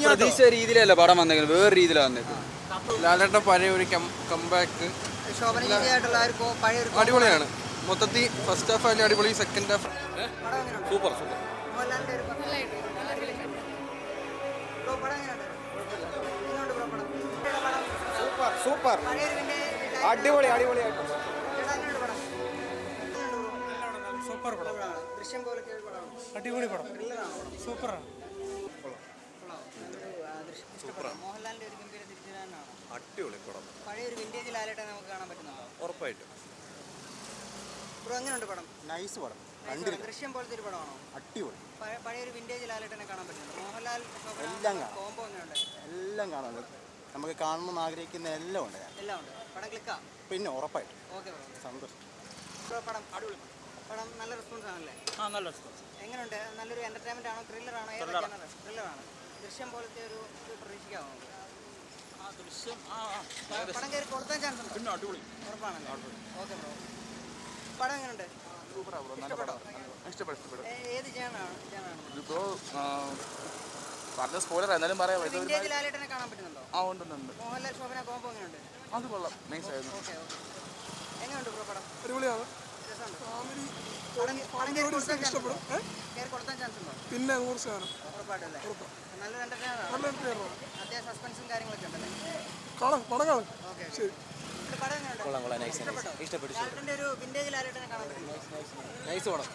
പ്രതീക്ഷ രീതിയിലല്ല പടം വന്നേക്കുന്നത്, വേറെ രീതിയിലാണ് വന്നേക്കുന്നത്. ലാലേട്ടൻ പഴയ ഒരു കംബാക്ക് അടിപൊളിയാണ്. മൊത്തത്തിൽ ഫസ്റ്റ് ഹാഫ് ആയാലും അടിപൊളി, second half super super. Super അടിപൊളി അടിപൊളി സൂപ്പർ പടം, അടിപൊളി പടം, സൂപ്പറാണ്. അടിപൊളി പടം, പഴയ ഒരു വിന്റേജ് ലാലേട്ടൻ നമുക്ക് കാണാൻ പറ്റുന്നുണ്ടോ? ഉറപ്പായിട്ടും. എങ്ങനെയുണ്ട് പടം? നൈസ് പടം, ദൃശ്യം പോലത്തെ ഒരു പടമാണോ? അടിപൊളി. പഴയ ഒരു വിന്റേജ് ലാലേട്ടനെ കാണാൻ പറ്റുന്നുണ്ട്. മോഹൻലാൽ കോംബോ എങ്ങനെയുണ്ട്? എല്ലാം കാണാൻ നമുക്ക് കാണണമെന്ന് ആഗ്രഹിക്കുന്ന എല്ലാം ഉണ്ട്. എല്ലാം ഉണ്ട്. പടം ക്ലിക്കാ? പിന്നെ ഉറപ്പായിട്ടും. ഓക്കെ, സന്തോഷം. പടം അടിപൊളി. പടം നല്ല റെസ്പോൺസ് ആണല്ലേ? നല്ല റെസ്പോൺസ്. എങ്ങനെയുണ്ട്? നല്ലൊരു എന്റർടൈൻമെന്റ് ആണോ, ത്രില്ലറാണോ? ത്രില്ലറാണ്. ദൃശ്യം പോലത്തെ ഒരു പ്രതീക്ഷിക്കാമോ? പടം കയറി കൊടുത്താൻ ചാൻസ് ഉണ്ട്? പിന്നെ അടിപൊളി ഉറപ്പാണല്ലേ? Okay bro. പടം എങ്ങനെയുണ്ട്? ഏത് ജേണാണ്? പറഞ്ഞ സ്പോയിലർ എന്നാലും പറയാം. വിന്റേജ് ലാലേട്ടനെ കാണാൻ പറ്റുന്നുണ്ടോ? ആ ഉണ്ട്. മോഹൻലാൽ ശോഭന കോംബോ എങ്ങനെയുണ്ട്? അത് കൊള്ളാം, നൈസ് ആയിരുന്നു. ഓക്കെ. എങ്ങനെയുണ്ട് ബ്രോ പടം? അടിപൊളിയാണ്. കയറി കൊടുത്താൻ ചാൻസ് ഉണ്ടോ? പിന്നെ 100% ഉറപ്പായിട്ടല്ലേ? നല്ലൊരു എന്റർടൈനർ. അത്യാവശ്യം സസ്പെൻസും കാര്യങ്ങളൊക്കെ ഉണ്ടല്ലേ? ഓക്കെ. പടം എങ്ങനെയുണ്ട്? ഇഷ്ടപ്പെട്ടു. ലാലേട്ടന്റെ ഒരു വിന്റേജ് ലാലേട്ടനെ കാണാൻ പറ്റും. നൈസ് പടം.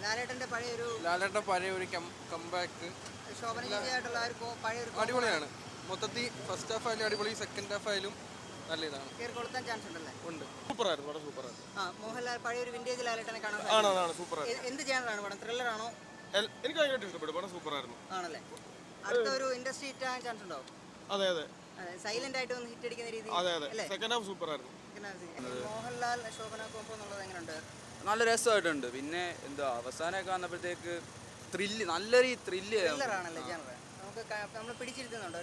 ലാലേട്ടന്റെ പഴയ ഒരു കംബാക്ക് ശോഭനീയമായിട്ടുള്ള പഴയ ഒരു അടിപൊളിയാണ്. മൊത്തത്തിൽ ഫസ്റ്റ് ഹാഫ് ആയാലും അടിപൊളി, സെക്കൻഡ് ഹാഫ് ആയാലും നല്ല ഇതാണ്. കയറി കൊടുത്താൻ ചാൻസ് ഉണ്ടല്ലേ? ഉണ്ട്. സൂപ്പറായിരുന്നു പടം, സൂപ്പറായിരുന്നു. മോഹൻലാൽ പഴയ ഒരു വിന്റേജ് ലാലേട്ടനെ കാണാൻ ആണ് സൂപ്പറായിരുന്നു. എന്ത് ജേണറാണ് പടം? ത്രില്ലറാണോ? എനിക്ക് ഭയങ്കരമായിട്ട് ഇഷ്ടപ്പെട്ടു പടം, സൂപ്പറായിരുന്നു. ആണല്ലേ? അടുത്ത ഒരു ഇൻഡസ്ട്രി ഹിറ്റ് ആകാൻ ചാൻസ് ഉണ്ടോ? അതെ. സൈലന്റ് ആയിട്ട് ഒന്ന് ഹിറ്റ് അടിക്കുന്ന രീതി. സെക്കൻഡ് ഹാഫ് സൂപ്പറായിരുന്നു. മോഹൻലാൽ ശോഭന കോംബോ എന്നുള്ളത് എങ്ങനെയുണ്ട്? നല്ല രസമായിട്ടുണ്ട്. പിന്നെ എന്താ അവസാനമൊക്കെ വന്നപ്പോഴത്തേക്ക് നല്ല ത്രില്ലറാണല്ലേ ജേണർ? നമുക്ക് നമ്മൾ പിടിച്ചിരുത്തുന്നുണ്ടോ?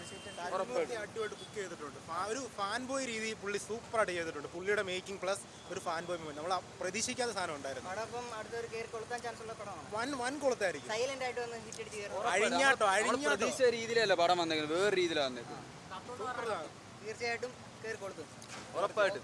അടിപൊളിയായിട്ട് ബുക്ക് ചെയ്തിട്ടുണ്ട്. ഒരു ഫാൻ ബോയ് രീതി പുള്ളി സൂപ്പറായിട്ട് ചെയ്തിട്ടുണ്ട്. പുള്ളിയുടെ മേക്കിംഗ് പ്ലസ് ഒരു ഫാൻ ബോയ് മൂവ്മെന്റ് നമ്മൾ പ്രതീക്ഷിക്കാത്ത സാധനം ഉണ്ടായിരുന്നു. പടം അപ്പം അടുത്തൊരു കയറി കൊടുക്കാൻ ചാൻസ് ഉള്ള പടമാണ്. വൻ കൊളുത്തായിരിക്കും. സൈലന്റ് ആയിട്ട് വന്ന് ഹിറ്റ് അടിച്ച് പ്രതീക്ഷ രീതിയിലല്ല പടം വന്നേക്കുന്നത്, വേറെ രീതിയിലാണ് വന്നേക്കുന്നത്. തീർച്ചയായിട്ടും കയറി കൊടുത്തു. ഉറപ്പായിട്ടും.